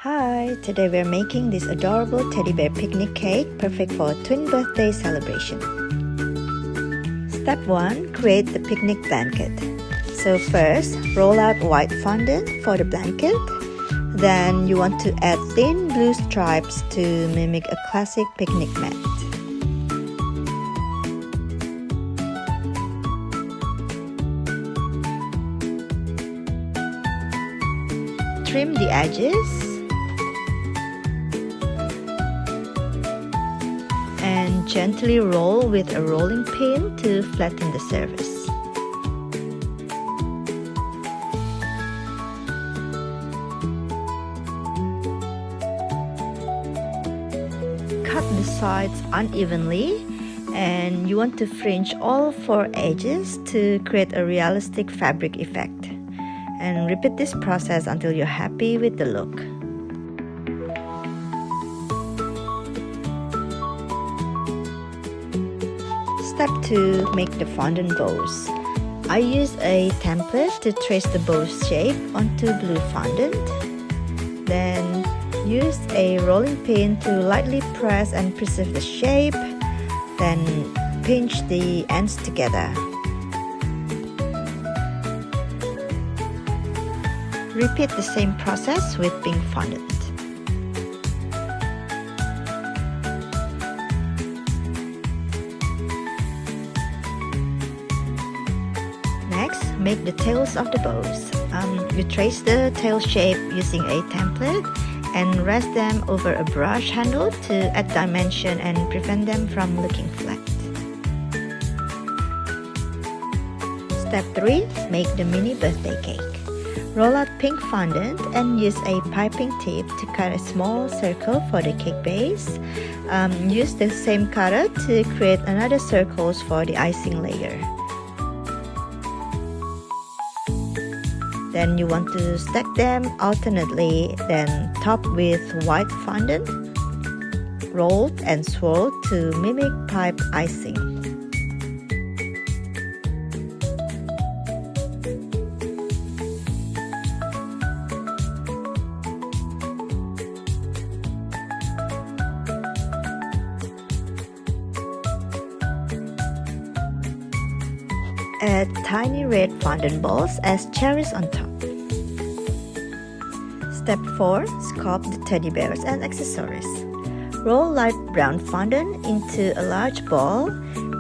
Hi, today we're making this adorable teddy bear picnic cake perfect for a twin birthday celebration. Step 1. Create the picnic blanket. So first, roll out white fondant for the blanket. Then you want to add thin blue stripes to mimic a classic picnic mat. Trim the edges and gently roll with a rolling pin to flatten the surface. Cut the sides unevenly, and you want to fringe all 4 edges to create a realistic fabric effect. And repeat this process until you're happy with the look. Step 2. Make the fondant bows. I use a template to trace the bow shape onto blue fondant. Then use a rolling pin to lightly press and preserve the shape. Then pinch the ends together. Repeat the same process with pink fondant. Next, make the tails of the bows. You trace the tail shape using a template and rest them over a brush handle to add dimension and prevent them from looking flat. Step 3. Make the mini birthday cake. Roll out pink fondant and use a piping tip to cut a small circle for the cake base. Use the same cutter to create another circles for the icing layer. Then you want to stack them alternately, then top with white fondant, rolled and swirled to mimic pipe icing. Add tiny red fondant balls as cherries on top. Step 4. Sculpt the teddy bears and accessories. Roll light brown fondant into a large ball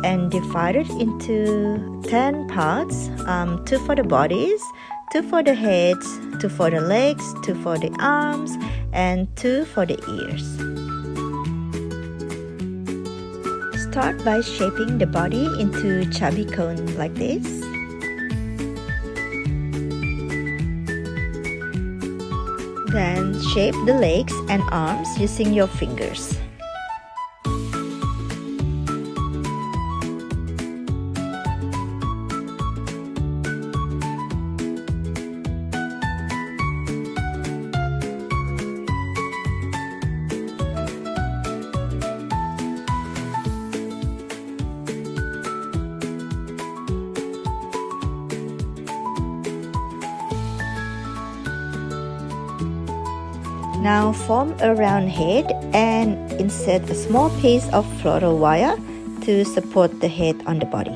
and divide it into 10 parts, 2 for the bodies, 2 for the heads, 2 for the legs, 2 for the arms, and 2 for the ears. Start by shaping the body into chubby cone like this. Then shape the legs and arms using your fingers. Now form a round head and insert a small piece of floral wire to support the head on the body.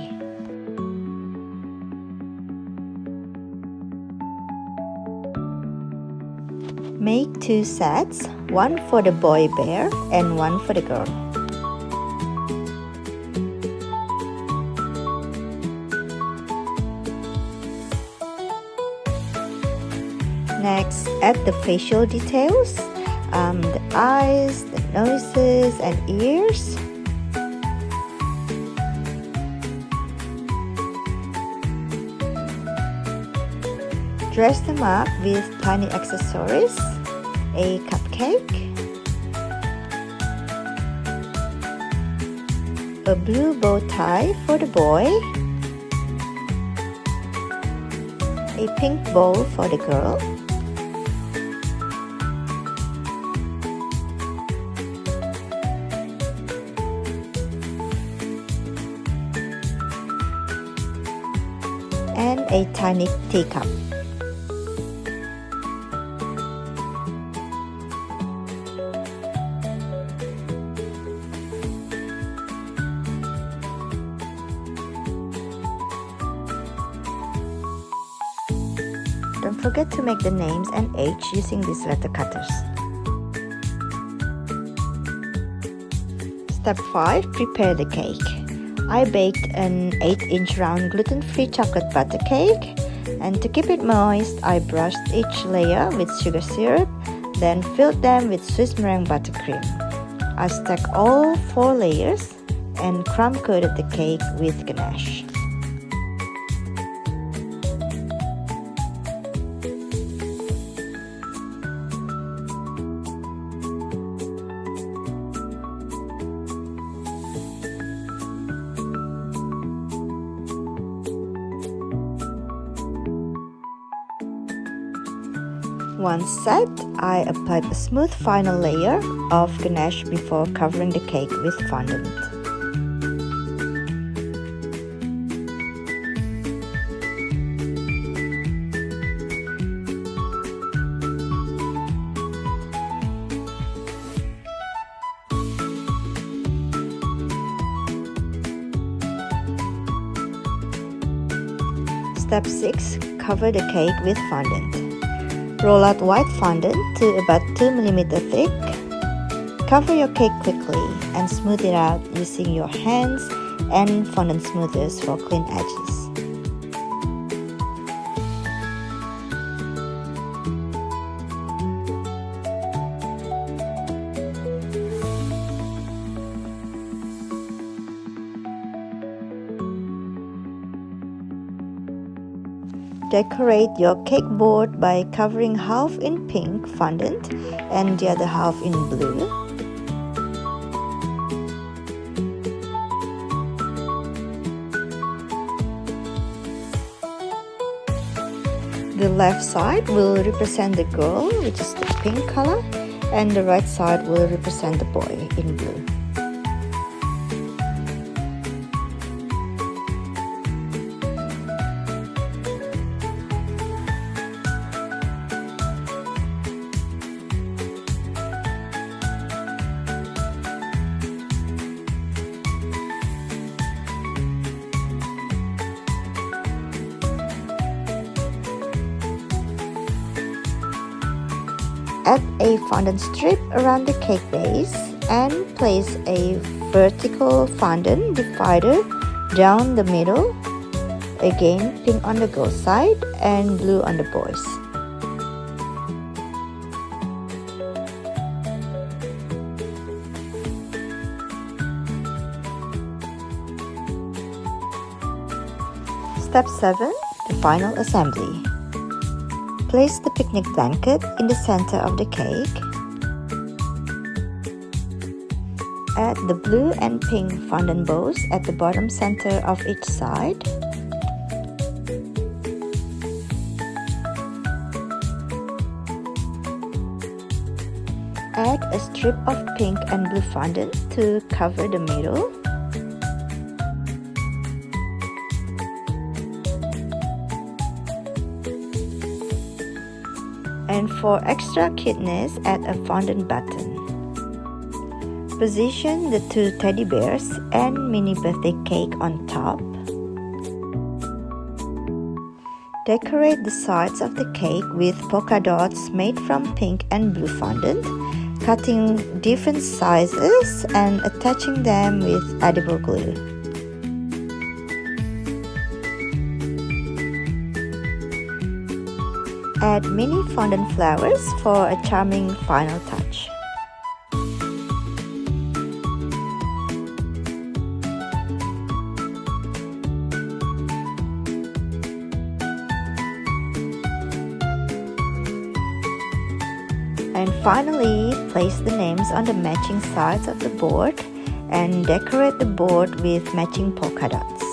Make 2 sets, one for the boy bear and one for the girl. Next, add the facial details, the eyes, the noses, and ears. Dress them up with tiny accessories, a cupcake, a blue bow tie for the boy, a pink bow for the girl, and a tiny teacup. don't forget to make the names and age using these letter cutters. Step 5. Prepare the cake. I baked an 8-inch round gluten-free chocolate butter cake, and to keep it moist, I brushed each layer with sugar syrup, then filled them with Swiss meringue buttercream. I stacked all 4 layers and crumb-coated the cake with ganache. Once set, I applied a smooth final layer of ganache before covering the cake with fondant. Step 6. Cover the cake with fondant. Roll out white fondant to about 2 mm thick. Cover your cake quickly and smooth it out using your hands and fondant smoothers for clean edges. Decorate your cake board by covering half in pink fondant and the other half in blue. The left side will represent the girl, which is the pink color, and the right side will represent the boy in blue. Add a fondant strip around the cake base and place a vertical fondant divider down the middle. Again, pink on the girl side and blue on the boys. Step 7. The final assembly. Place the picnic blanket in the center of the cake. Add the blue and pink fondant bows at the bottom center of each side. Add a strip of pink and blue fondant to cover the middle. And for extra cuteness, add a fondant button. Position the 2 teddy bears and mini birthday cake on top. Decorate the sides of the cake with polka dots made from pink and blue fondant, cutting different sizes and attaching them with edible glue. Add mini fondant flowers for a charming final touch. And finally, place the names on the matching sides of the board and decorate the board with matching polka dots.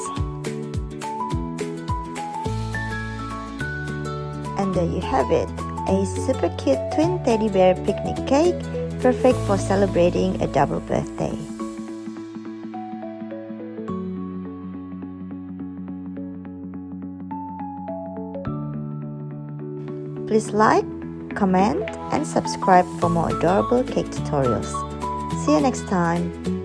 And there you have it, a super cute twin teddy bear picnic cake, perfect for celebrating a double birthday. Please like, comment, and subscribe for more adorable cake tutorials. See you next time!